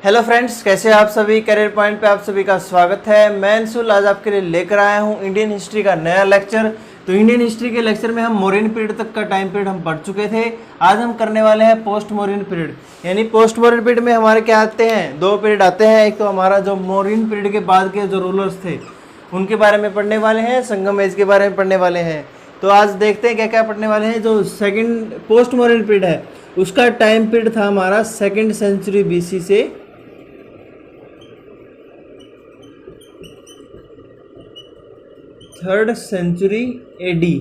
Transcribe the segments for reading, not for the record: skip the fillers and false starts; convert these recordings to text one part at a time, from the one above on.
Hello friends, कैसे हैं आप सभी। करियर पॉइंट पे आप सभी का स्वागत है। मैं अंशुल आज आपके लिए लेकर आया हूं इंडियन हिस्ट्री का नया लेक्चर। तो इंडियन हिस्ट्री के लेक्चर में हम मौर्यन पीरियड तक का टाइम पीरियड हम पढ़ चुके थे। आज हम करने वाले हैं पोस्ट मौर्यन पीरियड। यानी पोस्ट मौर्यन पीरियड में हमारे क्या आते हैं, दो पीरियड आते हैं। एक तो हमारा जो मौर्यन पीरियड के बाद के जो रूलर्स थे उनके बारे में पढ़ने वाले हैं, संगम एज के बारे में पढ़ने वाले हैं। तो आज देखते हैं क्या क्या पढ़ने वाले हैं। जो सेकंड पोस्ट मौर्यन पीरियड है उसका टाइम पीरियड था हमारा 2nd सेंचुरी बीसी से 3rd सेंचुरी एडी।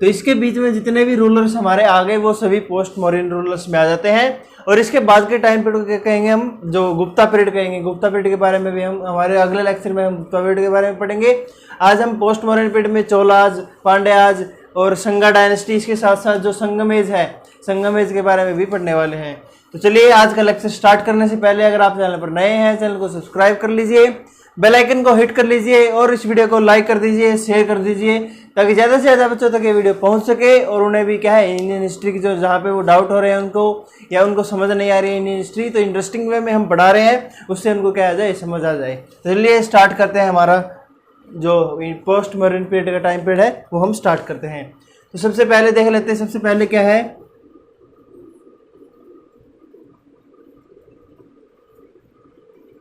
तो इसके बीच में जितने भी रूलर्स हमारे आ गए वो सभी पोस्ट मौर्यन रूलर्स में आ जाते हैं। और इसके बाद के टाइम पीरियड के कहेंगे हम, जो गुप्ता पीरियड कहेंगे। गुप्ता पीरियड के बारे में भी हम हमारे अगले लेक्चर में हम गुप्ता पीरियड के बारे में पढ़ेंगे। आज हम पोस्ट मौर्यन पीरियड में चोलाज, पांड्याज और संगा डायनेस्टी, इसके साथ साथ जो संगम एज है, संगम एज के बारे में भी पढ़ने वाले हैं। तो चलिए आज का लेक्चर स्टार्ट करने से पहले अगर आप चैनल पर नए हैं, चैनल को सब्सक्राइब कर लीजिए, बेल आइकन को हिट कर लीजिए और इस वीडियो को लाइक कर दीजिए, शेयर कर दीजिए, ताकि ज़्यादा से ज़्यादा बच्चों तक ये वीडियो पहुंच सके और उन्हें भी क्या है, इंडियन हिस्ट्री की जो जहाँ पे वो डाउट हो रहे हैं उनको, या उनको समझ नहीं आ रही है इंडियन हिस्ट्री, तो इंटरेस्टिंग वे में हम पढ़ा रहे हैं, उससे उनको क्या आ जाए, समझ आ जाए। तो चलिए स्टार्ट करते हैं। हमारा जो पोस्ट मॉडर्न पीरियड का टाइम पीरियड है वो हम स्टार्ट करते हैं। तो सबसे पहले देख लेते हैं, सबसे पहले क्या है,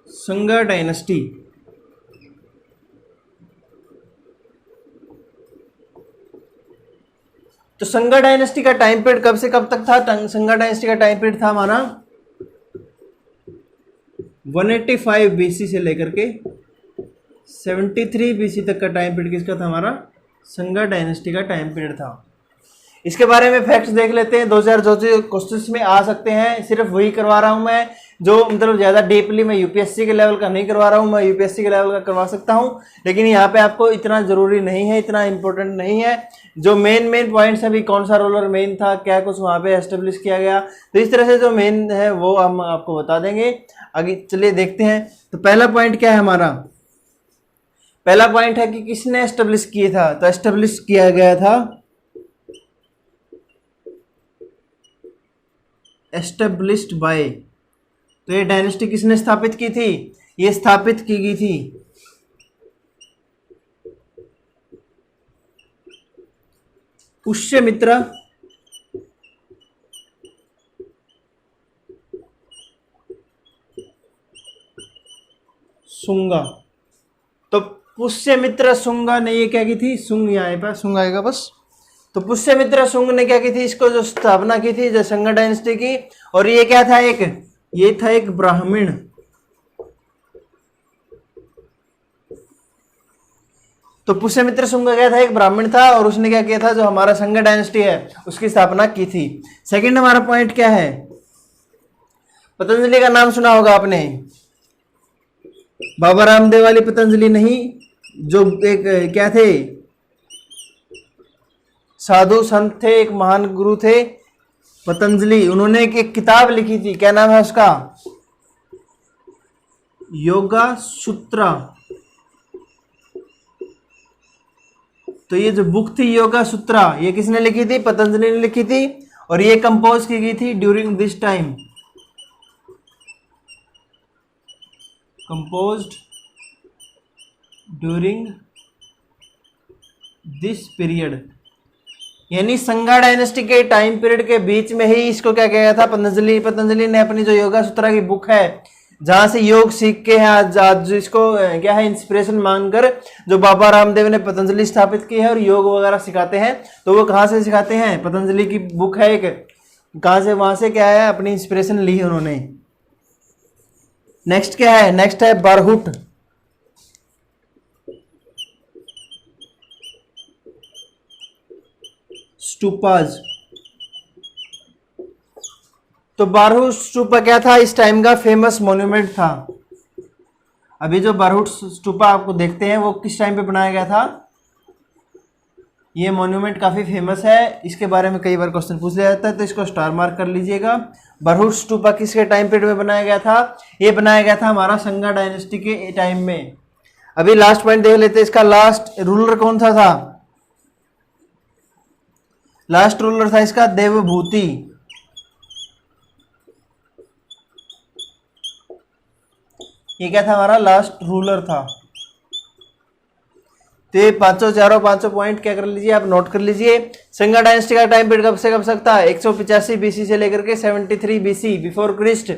संगा डायनेस्टी। तो संगा डायनेस्टी का टाइम पीरियड कब से कब तक था। संगा डायनेस्टी का टाइम पीरियड था हमारा 185 बीसी से लेकर के 73 बीसी तक का टाइम पीरियड किसका था, हमारा संगा डायनेस्टी का टाइम पीरियड था। इसके बारे में फैक्ट्स देख लेते हैं। 2000 जो क्वेश्चंस में आ सकते हैं, सिर्फ वही करवा रहा हूं मैं, जो मतलब ज़्यादा डीपली मैं यूपीएससी के लेवल का नहीं करवा रहा हूं। मैं यूपीएससी के लेवल का करवा सकता हूं, लेकिन यहाँ पे आपको इतना ज़रूरी नहीं है, इतना इंपॉर्टेंट नहीं है। जो मेन पॉइंट्स है, भी कौन सा रूलर मेन था, क्या कुछ वहाँ पे एस्टेब्लिश किया गया, तो इस तरह से जो मेन है वो हम आपको बता देंगे। आगे चलिए देखते हैं। तो पहला पॉइंट क्या है हमारा, पहला पॉइंट है कि किसने एस्टेब्लिश किया था। तो एस्टेब्लिश किया गया था, एस्टेब्लिश्ड बाय। तो ये डायनेस्टी किसने स्थापित की थी, ये स्थापित की गई थी पुष्यमित्र शुंगा। तो पुष्यमित्र शुंगा ने ये क्या की थी, शुंग यहाँ पर शुंग आएगा बस। तो पुष्यमित्र शुंग ने क्या की थी, इसको जो स्थापना की थी, जो संगा डायनेस्टी की। और ये क्या था, ये था एक ब्राह्मण। तो पुष्यमित्र शुंग क्या था, एक ब्राह्मण था, और उसने क्या किया था, जो हमारा संगा डायनेस्टी है उसकी स्थापना की थी। सेकंड हमारा पॉइंट क्या है, पतंजलि का नाम सुना होगा आपने। बाबा रामदेव वाली पतंजलि नहीं, जो एक क्या थे, साधु संत थे, एक महान गुरु थे पतंजलि। उन्होंने एक किताब लिखी थी, क्या नाम है उसका, योगा सूत्रा। तो ये जो बुक थी योगा सूत्रा, ये किसने लिखी थी, पतंजलि ने लिखी थी। और ये कंपोज की गई थी during this time, composed during this period. यानी संगा डायनेस्टी के टाइम पीरियड के बीच में ही इसको क्या किया गया था, पतंजलि ने अपनी जो योगा सूत्रा की बुक है, जहां से योग सीख के है आज इसको क्या है, इंस्पिरेशन मानकर जो बाबा रामदेव ने पतंजलि स्थापित की है और योग वगैरह सिखाते हैं। तो वो कहाँ से सिखाते हैं, पतंजलि की बुक है एक, कहाँ से, वहां से क्या है, अपनी इंस्पिरेशन ली है उन्होंने। नेक्स्ट क्या है, नेक्स्ट है बारहुट। स्टूपाज। तो बारहुट स्टूपा क्या था, इस टाइम का फेमस मॉन्यूमेंट था। अभी जो बारहुट स्टूपा आपको देखते हैं वो किस टाइम पे बनाया गया था, ये मॉन्यूमेंट काफ़ी फेमस है, इसके बारे में कई बार क्वेश्चन पूछ लिया जाता है, तो इसको स्टार मार्क कर लीजिएगा। बारहुट स्टूपा किसके टाइम पीरियड में बनाया गया था, ये बनाया गया था हमारा संगा डायनेस्टी के टाइम में। अभी लास्ट पॉइंट देख लेते हैं, इसका लास्ट रूलर कौन सा था, लास्ट रूलर था इसका देवभूति। ये क्या था हमारा लास्ट रूलर था। तो ये पांचों पॉइंट क्या कर लीजिए आप नोट कर लीजिए। संगा डायनेस्टी का टाइम पीरियड कब से कब सकता है 185 बीसी से लेकर के 73 बीसी बिफोर क्रिस्ट।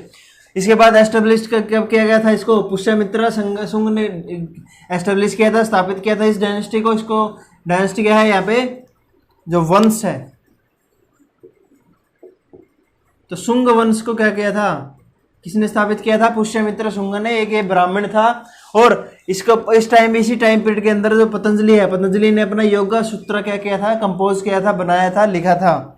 इसके बाद एस्टेब्लिश कब किया गया था इसको पुष्यमित्र सुंग ने एस्टेब्लिश किया था, स्थापित किया था इस डायनेस्टी को। इसको डायनेस्टी क्या है यहाँ पे जो वंश है, तो शुंग वंश को क्या किया था, किसने स्थापित किया था, पुष्यमित्र शुंग ने। एक ये ब्राह्मण था और इसको इस टाइम इसी टाइम पीरियड के अंदर जो पतंजलि है, पतंजलि ने अपना योगा सूत्र क्या किया था, कंपोज किया था, बनाया था, लिखा था।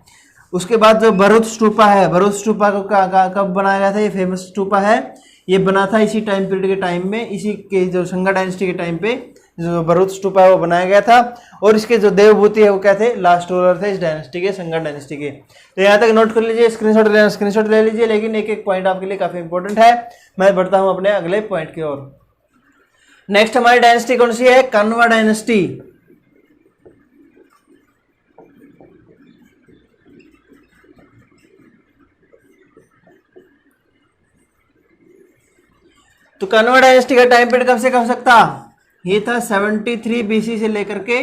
उसके बाद जो भरूच स्तूपा है, भरूच स्तूपा को कब बनाया गया था, ये फेमस स्तूपा है, ये बना था इसी टाइम पीरियड के टाइम में, इसी के जो संगा डायनेस्टी के टाइम पे जो भरूच स्तूपा है वो बनाया गया था। और इसके जो देवभूति है वो क्या थे, लास्ट रूलर थे इस डायनेस्टी के, संगा डायनेस्टी के। तो यहाँ तक नोट कर लीजिए, स्क्रीनशॉट ले लीजिए, लेकिन एक एक पॉइंट आपके लिए काफी इंपॉर्टेंट है। मैं बढ़ता हूँ अपने अगले पॉइंट की ओर। नेक्स्ट हमारी डायनेस्टी कौन सी है, कण्व डायनेस्टी। तो कण्व डायनेस्टी का टाइम पीरियड कब से कब सकता, ये था 73 बीसी से लेकर के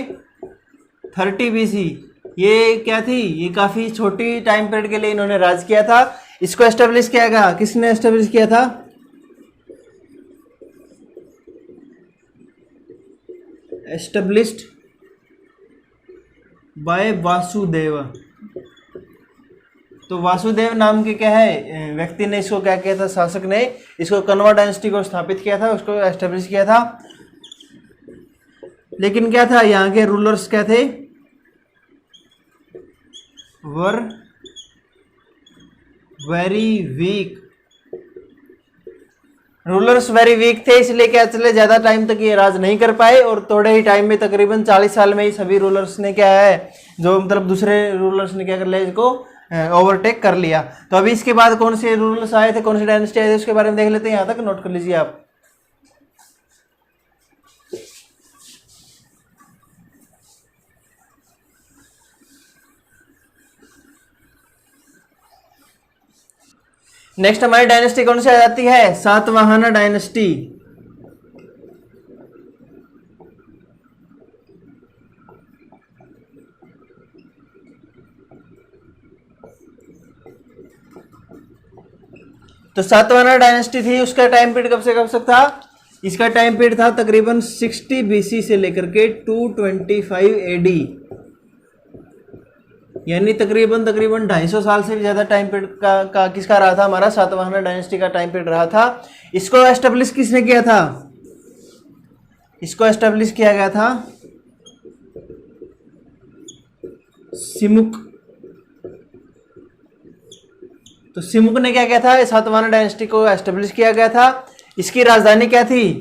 30 बीसी। ये क्या थी, ये काफी छोटी टाइम पीरियड के लिए इन्होंने राज किया था। इसको एस्टेब्लिश किया गया, किसने एस्टेब्लिश किया था, एस्टेब्लिश्ड बाय वासुदेव। तो वासुदेव नाम के क्या है व्यक्ति ने इसको क्या किया था, शासक ने इसको कण्व डायनेस्टी को स्थापित किया था, उसको एस्टेब्लिश किया था। लेकिन क्या था, यहाँ के रूलर्स क्या थे, were very weak, rulers very weak थे, इसलिए क्या चले ज्यादा टाइम तक ये राज नहीं कर पाए। और थोड़े ही टाइम में, तकरीबन 40 साल में ही सभी रूलर्स ने क्या है, जो मतलब दूसरे रूलर्स ने क्या कर लिया, इसको ओवरटेक कर लिया। तो अभी इसके बाद कौन से रूलर्स आए थे, कौन सी डायनेस्टी आए थे, उसके बारे में देख लेते हैं। यहां तक नोट कर लीजिए आप। नेक्स्ट हमारी डायनेस्टी कौन सी आ जाती है, सातवाहन डायनेस्टी। तो सातवाहन डायनेस्टी थी, उसका टाइम पीरियड कब से कब तक था, इसका टाइम पीरियड था तकरीबन 60 बीसी से लेकर के 225 एडी, यानी तकरीबन 250 साल से भी ज्यादा टाइम पीरियड का किसका रहा था, हमारा सातवाहन डायनेस्टी का टाइम पीरियड रहा था। इसको एस्टेब्लिश किसने किया था, इसको एस्टेब्लिश किया गया था सिमुक। तो सिमुक ने क्या किया था, सातवाहन डायनेस्टी को एस्टेब्लिश किया गया था। इसकी राजधानी क्या थी,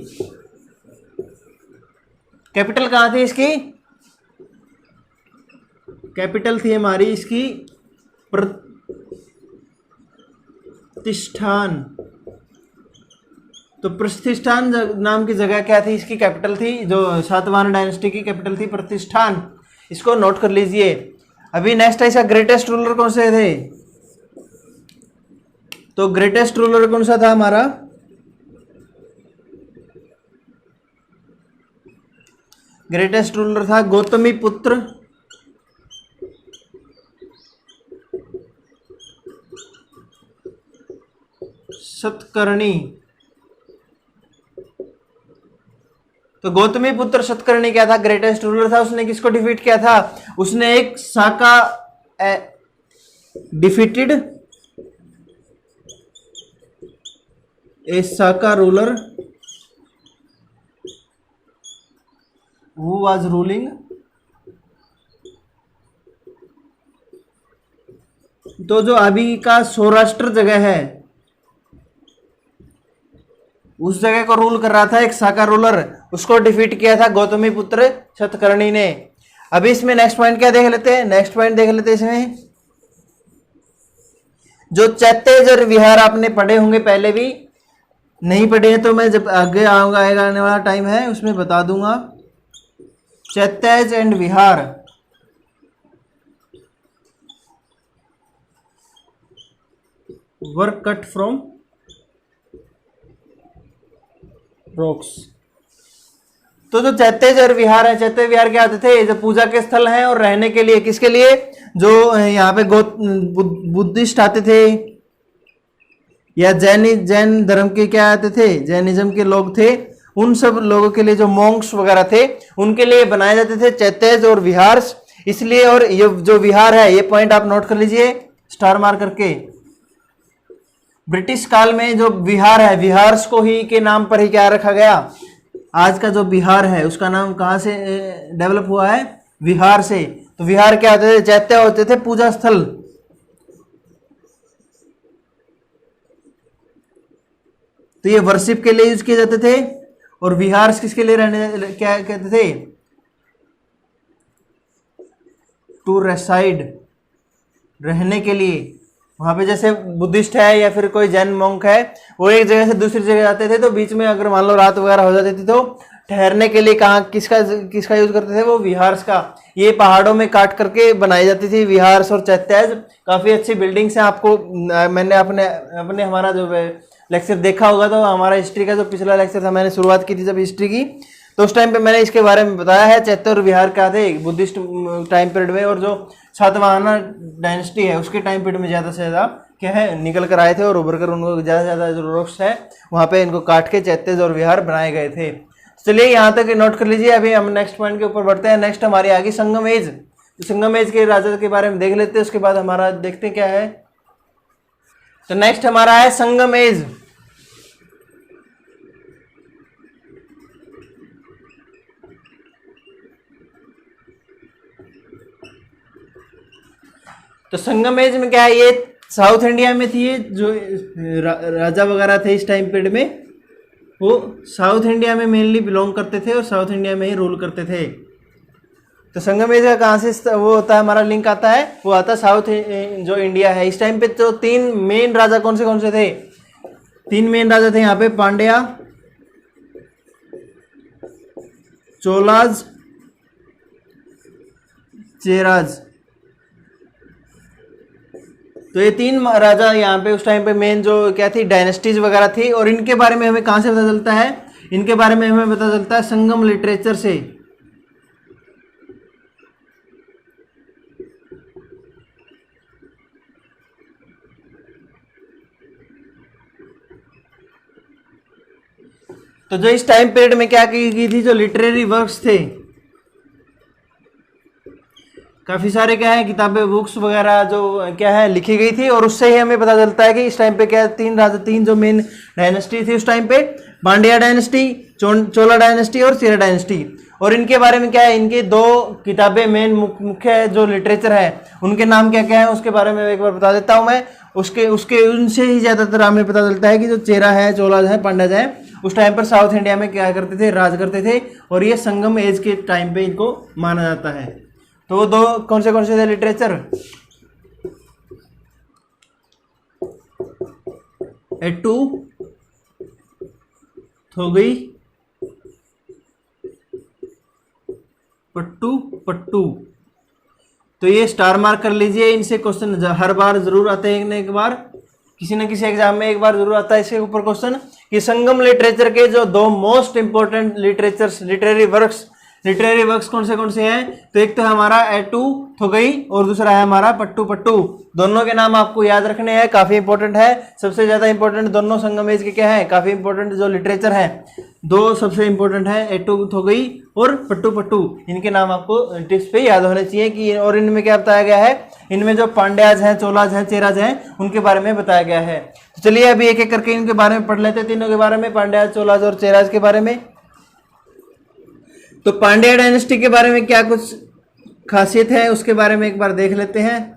कैपिटल कहां थी इसकी, कैपिटल थी हमारी इसकी प्रतिष्ठान। तो प्रतिष्ठान नाम की जगह क्या थी, इसकी कैपिटल थी, जो सातवाहन डायनेस्टी की कैपिटल थी प्रतिष्ठान। इसको नोट कर लीजिए। अभी नेक्स्ट है इसका ग्रेटेस्ट रूलर कौन से थे, तो ग्रेटेस्ट रूलर कौन सा था हमारा, ग्रेटेस्ट रूलर था गौतमी पुत्र सतकर्णी। तो गौतमी पुत्र सतकर्णी क्या था, ग्रेटेस्ट रूलर था। उसने किसको डिफीट किया था, उसने एक Saka defeated a Saka ruler who was ruling. तो जो अभी का सौराष्ट्र जगह है, उस जगह को रूल कर रहा था एक साका रूलर, उसको डिफीट किया था गौतमी पुत्र सतकर्णी ने। अभी इसमें नेक्स्ट पॉइंट क्या देख लेते हैं, नेक्स्ट पॉइंट देख लेते हैं इसमें, जो चैत्य विहार आपने पढ़े होंगे, पहले भी नहीं पढ़े हैं तो मैं जब आगे आऊंगा, आने वाला टाइम है उसमें बता दूंगा। चैत्य and Vihar, work cut from rocks. तो जो चैत्य और विहार है, चैत्य विहार क्या आते थे, जो पूजा के स्थल हैं और रहने के लिए, किसके लिए, जो यहाँ पे बुद्धिस्ट आते थे या जैन धर्म के क्या आते थे, जैनिज्म के लोग थे, उन सब लोगों के लिए, जो मॉन्क्स वगैरह थे, उनके लिए बनाए जाते थे चैत्यज और विहार। इसलिए, और ये जो विहार है, ये पॉइंट आप नोट कर लीजिए स्टार मार करके। ब्रिटिश काल में जो विहार है, विहार्स को ही के नाम पर ही क्या रखा गया, आज का जो बिहार है उसका नाम कहाँ से डेवलप हुआ है, विहार से। तो विहार क्या होते थे, चैत्य होते थे पूजा स्थल। तो ये वर्शिप के लिए यूज किए जाते थे, और विहार किसके लिए रहने, क्या कहते थे, टू रेसाइड, रहने के लिए। वहां पे जैसे बुद्धिस्ट है या फिर कोई जैन मॉन्क है, वो एक जगह से दूसरी जगह जाते थे, तो बीच में अगर मान लो रात वगैरह हो जाती थी, तो ठहरने के लिए कहाँ किसका यूज करते थे, वो विहार्स का। ये पहाड़ों में काट करके बनाई जाती थी विहार्स और चैत्याज। काफी अच्छी बिल्डिंग्स हैं। आपको मैंने अपने हमारा जो लेक्चर देखा होगा, तो हमारा हिस्ट्री का जो पिछला लेक्चर था, मैंने शुरुआत की थी जब हिस्ट्री की, तो उस टाइम पे मैंने इसके बारे में बताया है। चैत्य और विहार क्या थे बुद्धिस्ट टाइम पीरियड में, और जो सातवाहना डायनेस्टी है उसके टाइम पीरियड में ज़्यादा से ज़्यादा क्या है निकल कर आए थे, और उभर कर उनको ज़्यादा से ज़्यादा जो रॉक्स है वहाँ पे इनको काट के चैत्य और विहार बनाए गए थे। चलिए यहाँ तक नोट कर लीजिए। अभी हम नेक्स्ट पॉइंट के ऊपर बढ़ते हैं। नेक्स्ट हमारी आगे संगम एज। तो संगम एज के राजा के बारे में देख लेते हैं, उसके बाद हमारा देखते हैं क्या है। तो नेक्स्ट हमारा है संगम एज। तो संगम एज में क्या है, ये साउथ इंडिया में थी। ये जो राजा वगैरह थे इस टाइम पीरियड में, वो साउथ इंडिया में मेनली बिलोंग करते थे और साउथ इंडिया में ही रूल करते थे। तो संगम एज का कहाँ से वो होता है, हमारा लिंक आता है, वो आता है साउथ जो इंडिया है इस टाइम पे। तो तीन मेन राजा कौन से थे, तीन मेन राजा थे यहाँ पे, पांड्या, चोलाज, चेराज। तो ये तीन राजा यहाँ पे उस टाइम पे मेन जो क्या थी डायनेस्टीज वगैरह थी। और इनके बारे में हमें कहाँ से पता चलता है, इनके बारे में हमें पता चलता है संगम लिटरेचर से। तो जो इस टाइम पीरियड में क्या की गई थी, जो लिटरेरी वर्क्स थे, काफ़ी सारे क्या है किताबें, बुक्स वगैरह जो क्या है लिखी गई थी। और उससे ही हमें पता चलता है कि इस टाइम पे क्या तीन राजा, तीन जो मेन डायनेस्टी थी उस टाइम पे, पांड्या डायनेस्टी, चोला डायनेस्टी और चेरा डायनेस्टी। और इनके बारे में क्या है, इनके दो किताबें मेन मुख्य जो लिटरेचर है उनके नाम क्या क्या है उसके बारे में एक बार बता देता हूँ मैं। उसके उनसे ही ज़्यादातर हमें पता चलता है कि जो चेरा है, चोला है, पांड्या है, उस टाइम पर साउथ इंडिया में क्या करते थे, राज करते थे। और ये संगम एज के टाइम पे इनको माना जाता है। तो वो दो कौन से थे लिटरेचर, एटू, थोगई, पट्टू। तो ये स्टार मार्क कर लीजिए। इनसे क्वेश्चन हर बार जरूर आते हैं, एक बार किसी न किसी एग्जाम में एक बार जरूर आता है इसके ऊपर क्वेश्चन कि संगम लिटरेचर के जो दो मोस्ट इंपोर्टेंट लिटरेरी वर्क्स कौन से हैं। तो एक तो है हमारा एटू थोगई और दूसरा है हमारा पट्टू। दोनों के नाम आपको याद रखने हैं, काफी इंपॉर्टेंट है। सबसे ज्यादा इंपॉर्टेंट दोनों संगम एज के क्या है, काफी इंपॉर्टेंट जो लिटरेचर है, दो सबसे इंपॉर्टेंट है, एटू थोगई और पट्टू। इनके नाम आपको टिप्स पे याद होने चाहिए कि। और इनमें क्या बताया गया है, इनमें जो पांड्याज हैं, चोलाज हैं, चेराज हैं, उनके बारे में बताया गया है। तो चलिए अभी एक एक करके इनके बारे में पढ़ लेते हैं, तीनों के बारे में, पांड्याज, चोलाज और चेराज के बारे में। तो पांड्या डायनेस्टी के बारे में क्या कुछ खासियत है उसके बारे में एक बार देख लेते हैं।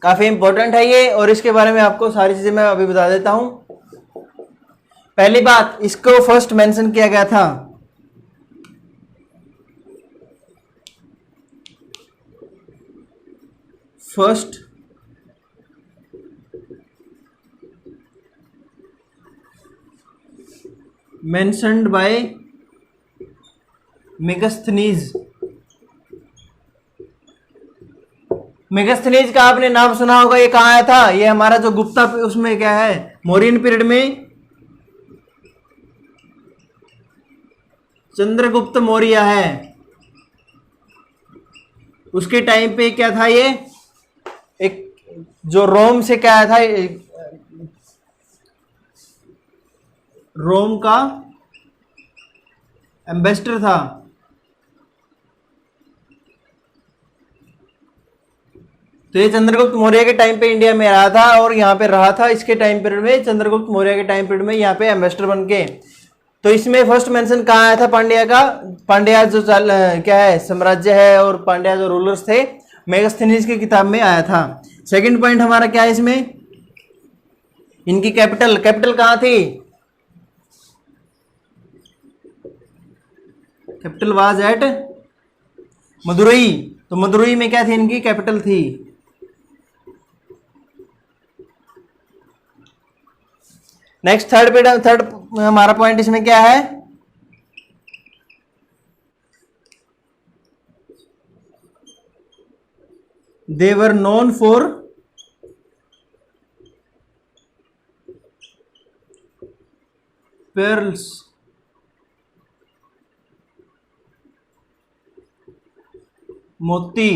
काफी इंपॉर्टेंट है ये, और इसके बारे में आपको सारी चीजें मैं अभी बता देता हूं। पहली बात, इसको फर्स्ट मेंशन किया गया था first mentioned by Megasthenes Megasthenes का आपने नाम सुना होगा, ये कहाँ आया था? ये हमारा जो गुप्ता उसमें क्या है, मौर्यन पीरियड में चंद्रगुप्त मौर्य है, उसके टाइम पे क्या था, ये एक जो रोम से क्या आया था, रोम का एम्बेसडर था। तो ये चंद्रगुप्त मौर्य के टाइम पे इंडिया में आया था और यहाँ पे रहा था। इसके टाइम पीरियड में, चंद्रगुप्त मौर्य के टाइम पीरियड में यहाँ पे एम्बेसडर बन के। तो इसमें फर्स्ट मेंशन कहाँ आया था पांड्या का? पांड्या जो क्या है साम्राज्य है और पांड्या जो रूलर्स थे, मेगास्थनीज की किताब में आया था। सेकंड पॉइंट हमारा क्या है इसमें, इनकी कैपिटल, कैपिटल कहाँ थी? Capital was at Madurai. तो मदुरई में क्या थी, इनकी कैपिटल थी। नेक्स्ट थर्ड हमारा पॉइंट इसमें क्या है, दे वर नोन फॉर pearls, मोती।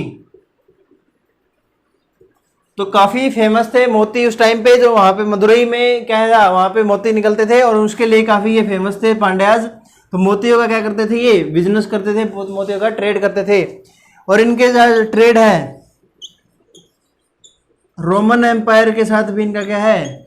तो काफी फेमस थे मोती उस टाइम पे, जो वहां पे मदुरई में क्या था, वहां पे मोती निकलते थे और उसके लिए काफी ये फेमस थे पांड्याज। तो मोतियों का क्या करते थे, ये बिजनेस करते थे, मोतियों का ट्रेड करते थे। और इनके जो ट्रेड है रोमन एम्पायर के साथ भी इनका क्या है,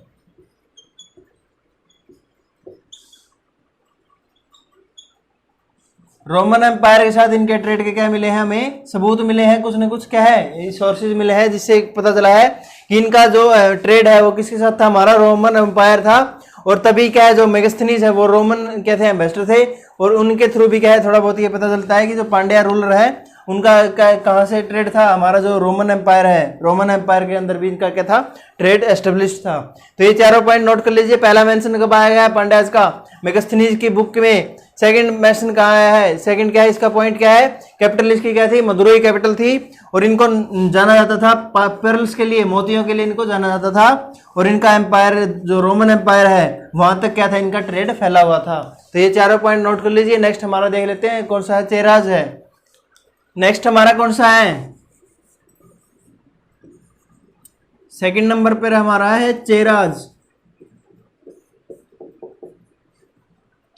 रोमन एम्पायर के साथ इनके ट्रेड के क्या मिले हैं, हमें सबूत मिले हैं, कुछ न कुछ क्या है सोर्सेज मिले हैं, जिससे पता चला है कि इनका जो ट्रेड है वो किसके साथ था, हमारा रोमन एम्पायर था। और तभी क्या है जो मेगास्थनीज है वो रोमन क्या थे, एम्बेसडर थे। और उनके थ्रू भी क्या है थोड़ा बहुत ये पता चलता है कि जो पांड्या रूलर है उनका कहाँ से ट्रेड था, हमारा जो रोमन एम्पायर है, रोमन एम्पायर के अंदर भी इनका क्या था, ट्रेड एस्टेब्लिश था। तो ये चारों पॉइंट नोट कर लीजिए। पहला मेंशन कब आया गया पांड्याज का, मेगास्थनीज की बुक में। सेकंड मेंशन कहाँ आया है, सेकंड क्या है इसका पॉइंट क्या है, कैपिटल इसकी क्या थी, मदुरई कैपिटल थी। और इनको जाना जाता था पर्ल्स के लिए, मोतियों के लिए इनको जाना जाता था। और इनका एम्पायर जो रोमन एम्पायर है वहां तक क्या था, इनका ट्रेड फैला हुआ था। तो ये चारों पॉइंट नोट कर लीजिए। नेक्स्ट हमारा देख लेते हैं कौन सा है, चेराज है। नेक्स्ट हमारा कौन सा है, सेकंड नंबर पर हमारा है चेराज।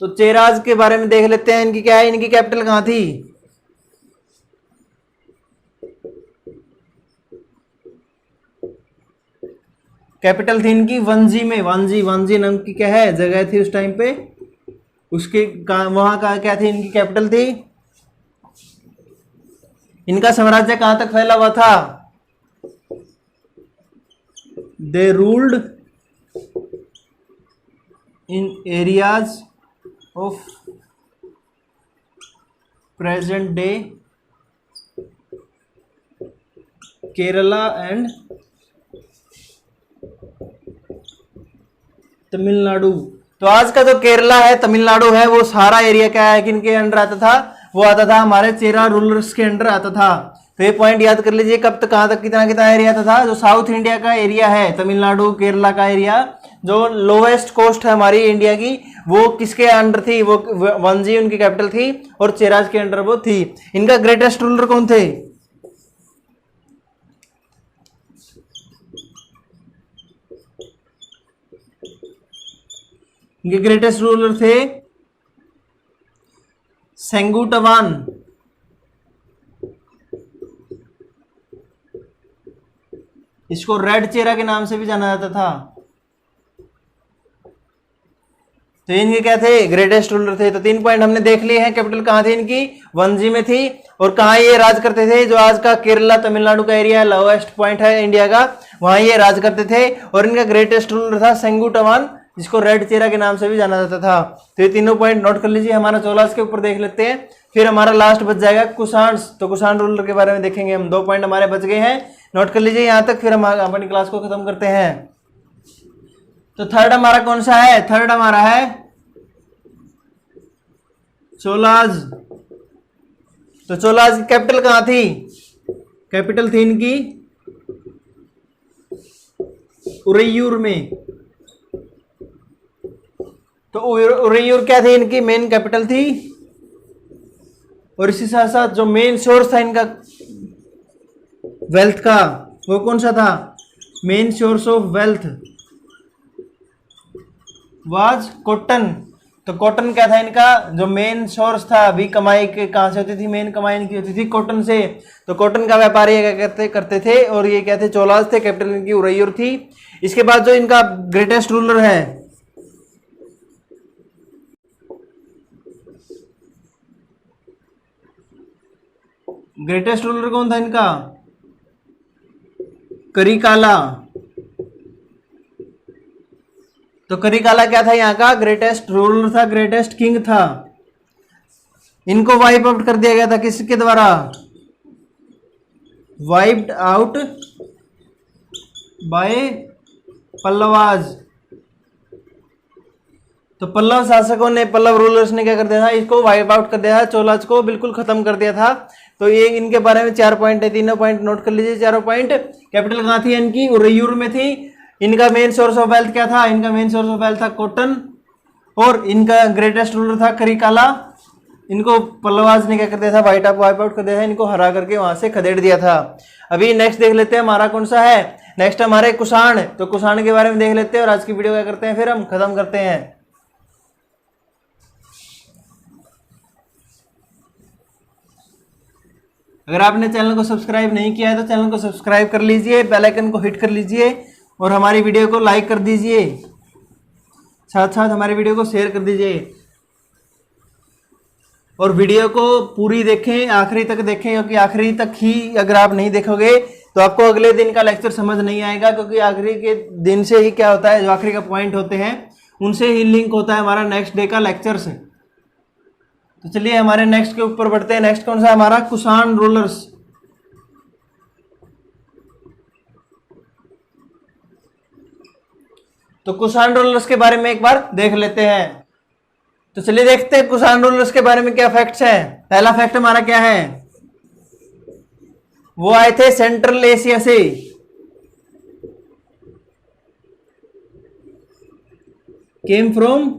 तो चेराज के बारे में देख लेते हैं, इनकी क्या है, इनकी कैपिटल कहां थी, कैपिटल थी इनकी वंजी में। वांजी, वांजी नाम की क्या है जगह थी उस टाइम पे, उसके वहां का क्या थी, इनकी कैपिटल थी। इनका साम्राज्य कहां तक फैला हुआ था, दे ruled in areas of present day Kerala and Tamil Nadu. तो आज का जो केरला है, तमिलनाडु है, वो सारा एरिया क्या है, किनके अंडर आता था, वो आता था हमारे चेरा रूलर्स के अंडर आता था। तो ये पॉइंट याद कर लीजिए, कब तक कहां तक कितना कितना एरिया आता था। जो साउथ इंडिया का एरिया है, तमिलनाडु केरला का एरिया, जो लोवेस्ट कोस्ट है हमारी इंडिया की, वो किसके अंडर थी, वो वंजी उनकी कैपिटल थी और चेराज के अंडर वो थी। इनका ग्रेटेस्ट रूलर कौन थे, इनके ग्रेटेस्ट रूलर थे सेंगुटवान। इसको रेड चेरा के नाम से भी जाना जाता था। तो इनके क्या थे, ग्रेटेस्ट रूलर थे। तो 3 पॉइंट हमने देख लिए हैं। कैपिटल कहां थी इनकी, वंजी में थी। और कहां ये राज करते थे, जो आज का केरला तमिलनाडु का एरिया लोवेस्ट पॉइंट है इंडिया का, वहां ये राज करते थे। और इनका ग्रेटेस्ट रूलर था सेंगुटवान, जिसको रेड चेरा के नाम से भी जाना जाता था। तो ये तीनों पॉइंट नोट कर लीजिए। हमारा चोलास के ऊपर देख लेते हैं, फिर हमारा लास्ट बच जाएगा कुषाण। तो कुषाण रूलर के बारे में देखेंगे हम। 2 पॉइंट हमारे बच गए हैं, नोट कर लीजिए यहां तक, फिर हम अपनी क्लास को खत्म करते हैं। तो थर्ड हमारा कौन सा है, थर्ड हमारा है चोलाज। तो चोलाज की कैपिटल कहां थी, कैपिटल थी इनकी उरैयूर में। तो उरैयूर क्या थी, इनकी मेन कैपिटल थी। और इसी साथ साथ जो मेन सोर्स था इनका वेल्थ का, वो कौन सा था, main source of wealth was cotton. तो कॉटन क्या था इनका जो मेन सोर्स था, अभी कमाई के कहां से होती थी, मेन कमाई इनकी होती थी कॉटन से। तो कॉटन का व्यापार ये क्या करते थे, और ये क्या थे, चोलास थे, कैपिटल इनकी उरैयूर थी। इसके बाद जो इनका ग्रेटेस्ट रूलर है, ग्रेटेस्ट रूलर कौन था इनका, करिकाला। तो करिकाला क्या था, यहाँ का ग्रेटेस्ट रूलर था, ग्रेटेस्ट किंग था। इनको वाइप आउट कर दिया गया था, किसके द्वारा, वाइप्ड आउट बाय पल्लवाज। तो पल्लव शासकों ने, पल्लव रूलर्स ने क्या कर दिया था, इसको वाइप आउट कर दिया था, चोलाज को बिल्कुल खत्म कर दिया था। तो ये इनके बारे में 4 पॉइंट है, तीनों पॉइंट नोट कर लीजिए, चारों पॉइंट। कैपिटल कहाँ थी इनकी, उरैयूर में थी। इनका मेन सोर्स ऑफ वेल्थ क्या था, इनका मेन सोर्स ऑफ वेल्थ था कॉटन। और इनका ग्रेटेस्ट रूलर था करिकाला। इनको पल्लवाज ने क्या कर दिया था, वाइप आउट कर दिया था, इनको हरा करके वहां से खदेड़ दिया था। अभी नेक्स्ट देख लेते हैं हमारा कौन सा है, नेक्स्ट हमारे कुषाण। तो कुषाण के बारे में देख लेते हैं और आज की वीडियो क्या करते हैं, फिर हम खत्म करते हैं। अगर आपने चैनल को सब्सक्राइब नहीं किया है तो चैनल को सब्सक्राइब कर लीजिए, बेल आइकन को हिट कर लीजिए और हमारी वीडियो को लाइक कर दीजिए, साथ साथ हमारी वीडियो को शेयर कर दीजिए। और वीडियो को पूरी देखें, आखिरी तक देखें, क्योंकि आखिरी तक ही अगर आप नहीं देखोगे तो आपको अगले दिन का लेक्चर समझ नहीं आएगा। क्योंकि आखिरी के दिन से ही क्या होता है, जो आखिरी का पॉइंट होते हैं उनसे ही लिंक होता है हमारा नेक्स्ट डे का लेक्चर से। तो चलिए हमारे नेक्स्ट के ऊपर बढ़ते हैं। नेक्स्ट कौन सा हमारा, कुषाण रूलर्स। तो कुषाण रूलर्स के बारे में एक बार देख लेते हैं। तो चलिए देखते हैं कुषाण रूलर्स के बारे में क्या फैक्ट्स हैं। पहला फैक्ट हमारा क्या है, वो आए थे सेंट्रल एशिया से। Came from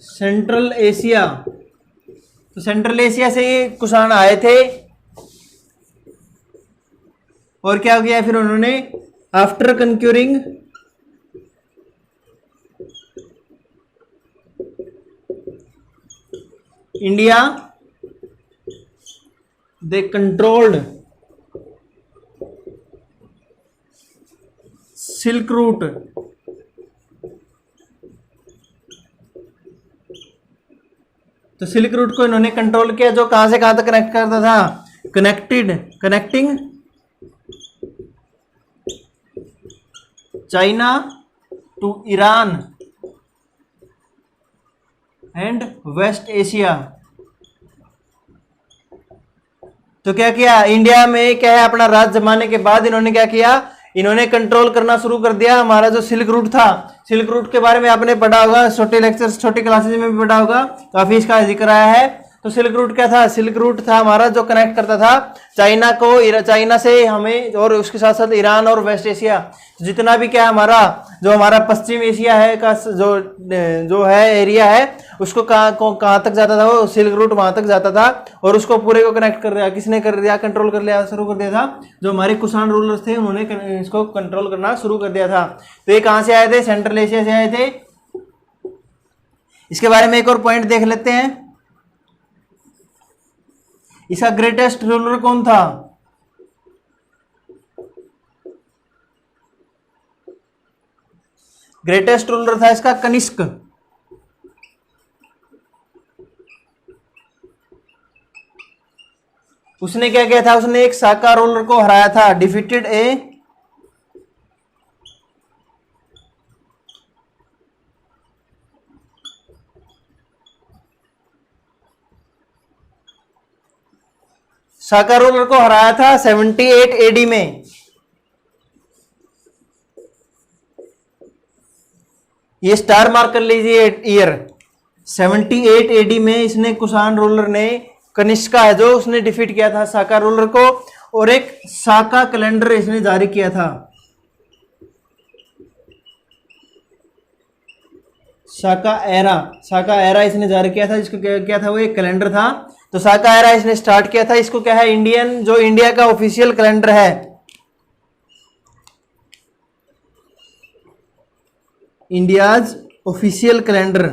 central Asia. तो सेंट्रल एशिया से ये कुषाण आए थे। और क्या किया फिर उन्होंने, आफ्टर कंक्यूरिंग इंडिया दे कंट्रोल्ड सिल्क रूट। तो सिल्क रूट को इन्होंने कंट्रोल किया, जो कहां से कहां तक कनेक्ट करता था, connecting China to Iran and west Asia. तो क्या किया, इंडिया में क्या है, अपना राज जमाने के बाद इन्होंने क्या किया, इन्होंने कंट्रोल करना शुरू कर दिया हमारा जो सिल्क रूट था। सिल्क रूट के बारे में आपने पढ़ा होगा, छोटे लेक्चर्स, छोटी क्लासेज में भी पढ़ा होगा, काफी इसका जिक्र आया है। तो सिल्क रूट क्या था, सिल्क रूट था हमारा जो कनेक्ट करता था चाइना को, चाइना से हमें, और उसके साथ साथ ईरान और वेस्ट एशिया, जितना भी क्या हमारा जो हमारा पश्चिम एशिया है का जो है एरिया है, उसको कहाँ तक जाता था, वो सिल्क रूट वहां तक जाता था। और उसको पूरे को कनेक्ट कर दिया, किसने कर दिया, कंट्रोल कर लिया, शुरू कर दिया था, जो हमारे कुषाण रूलर्स थे उन्होंने इसको कंट्रोल करना शुरू कर दिया था। तो ये कहां से आए थे, सेंट्रल एशिया से आए थे। इसके बारे में एक और पॉइंट देख लेते हैं, इसका ग्रेटेस्ट रूलर कौन था, ग्रेटेस्ट रूलर था इसका कनिष्क। उसने क्या किया था, उसने एक साका रूलर को हराया था, डिफीटेड ए साका रूलर को हराया था 78 एडी में। ये स्टार मार्क कर लीजिए ईयर, 78 एडी में इसने कुषाण रूलर ने, कनिष्का है जो, उसने डिफीट किया था साका रूलर को। और एक साका कैलेंडर इसने जारी किया था। साका एरा इसने जारी किया था, जिसको क्या था, वो एक कैलेंडर था। तो साका एरा इसने स्टार्ट किया था। इसको क्या है, इंडिया का ऑफिशियल कैलेंडर है, इंडियाज ऑफिशियल कैलेंडर।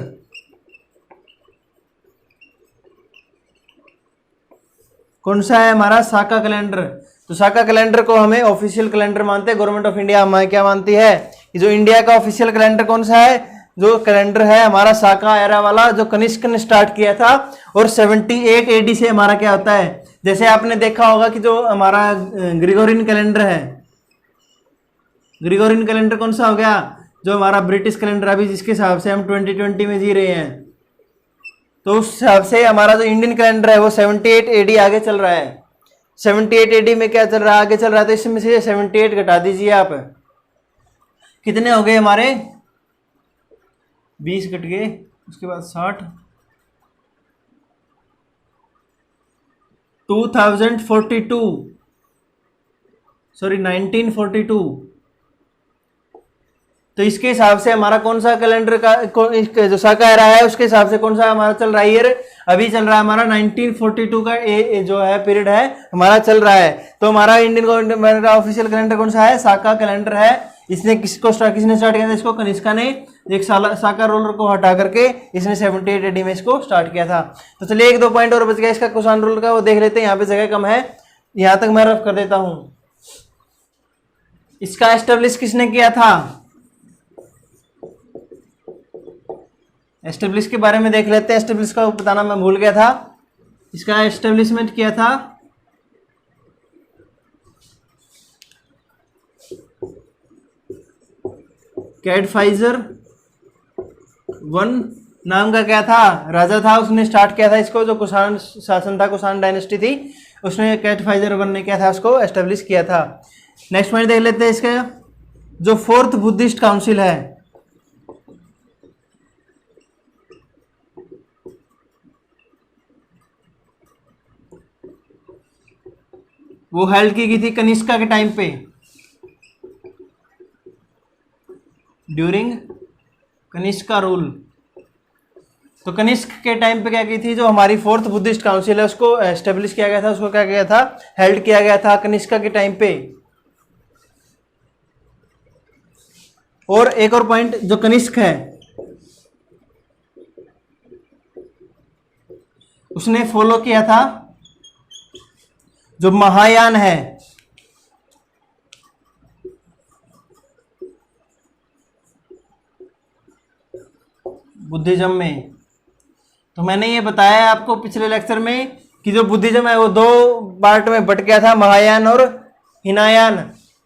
कौन सा है हमारा, साका कैलेंडर। तो साका कैलेंडर को हमें ऑफिशियल कैलेंडर मानते हैं। गवर्नमेंट ऑफ इंडिया हमारे क्या मानती है कि जो इंडिया का ऑफिशियल कैलेंडर कौन सा है, जो कैलेंडर है हमारा साका एरा वाला, जो कनिष्क ने स्टार्ट किया था। और 78 AD से हमारा क्या होता है, जैसे आपने देखा होगा कि जो हमारा ग्रिगोरियन कैलेंडर है, ग्रिगोरियन कैलेंडर कौन सा हो गया, जो हमारा ब्रिटिश कैलेंडर अभी जिसके हिसाब से हम 2020 में जी रहे हैं, तो उस हिसाब से हमारा जो इंडियन कैलेंडर है वो 78 AD आगे चल रहा है। 78 AD में क्या चल रहा है, आगे चल रहा है। तो इसमें से 78 घटा दीजिए आप, कितने हो गए हमारे, 20 कट गए, उसके बाद 60, 2042, सॉरी 1942। तो इसके हिसाब से हमारा कौन सा कैलेंडर का जो साका एरा है उसके हिसाब से कौन सा हमारा चल रहा है ईयर, अभी चल रहा है हमारा 1942 का जो है पीरियड है हमारा चल रहा है। तो हमारा इंडियन गवर्नमेंट का ऑफिशियल कैलेंडर कौन सा है, साका कैलेंडर है। किसने स्टार्ट किया था इसको, कनिष्का ने। एक साका रोलर को हटा करके इसने 78 AD में इसको स्टार्ट किया था। तो चलिए 1-2 पॉइंट और बच गया इसका कुषाण रोलर का, वो देख लेते हैं। यहाँ पे जगह कम है, यहां तक मैं रफ कर देता हूं। इसका एस्टेब्लिश किसने किया था, एस्टेब्लिश के बारे में देख लेते हैं। एस्टेब्लिश का बताना मैं भूल गया था। इसका एस्टेब्लिशमेंट किया था कैडफाइजर 1 नाम का क्या था, राजा था, उसने स्टार्ट किया था इसको। जो कुषाण शासन था, कुषाण डायनेस्टी थी, उसने कैडफाइजर 1 ने क्या था, उसको एस्टेब्लिश किया था। नेक्स्ट पॉइंट देख लेते हैं इसका, जो 4th बुद्धिस्ट काउंसिल है, वो हेल्ड की गई थी कनिष्का के टाइम पे, ड्यूरिंग कनिष्का रूल। तो कनिष्क के टाइम पे क्या की थी, जो हमारी 4th बुद्धिस्ट काउंसिल है उसको एस्टेब्लिश किया गया था, उसको क्या किया था, हेल्ड किया गया था कनिष्का के टाइम पे। और एक और पॉइंट, जो कनिष्क है उसने फॉलो किया था जो महायान है, बुद्धिज्म में। तो मैंने ये बताया आपको पिछले लेक्चर में कि जो बुद्धिज्म है वो 2 पार्ट में बट गया था, महायान और हिनायान।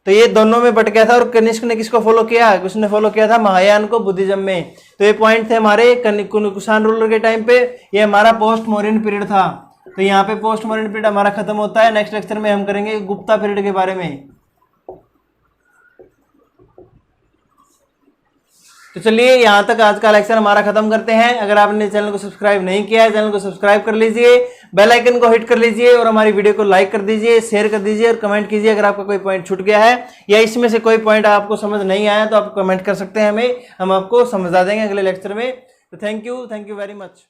तो ये दोनों में बट गया था। और कनिष्क ने किसको फॉलो किया, उसने फॉलो किया था महायान को बुद्धिज्म में। तो ये पॉइंट थे हमारे कुषाण रूलर के टाइम पे। ये हमारा पोस्ट मौर्यन पीरियड था। तो यहाँ पे पोस्ट मॉडर्न पीरियड हमारा खत्म होता है। नेक्स्ट लेक्चर में हम करेंगे गुप्ता पीरियड के बारे में। तो चलिए यहाँ तक आज का लेक्चर हमारा खत्म करते हैं। अगर आपने चैनल को सब्सक्राइब नहीं किया है, चैनल को सब्सक्राइब कर लीजिए, बेल आइकन को हिट कर लीजिए और हमारी वीडियो को लाइक कर दीजिए, शेयर कर दीजिए और कमेंट कीजिए। अगर आपका कोई पॉइंट छूट गया है या इसमें से कोई पॉइंट आपको समझ नहीं आया तो आप कमेंट कर सकते हैं हमें, हम आपको समझा देंगे अगले लेक्चर में। तो थैंक यू वेरी मच।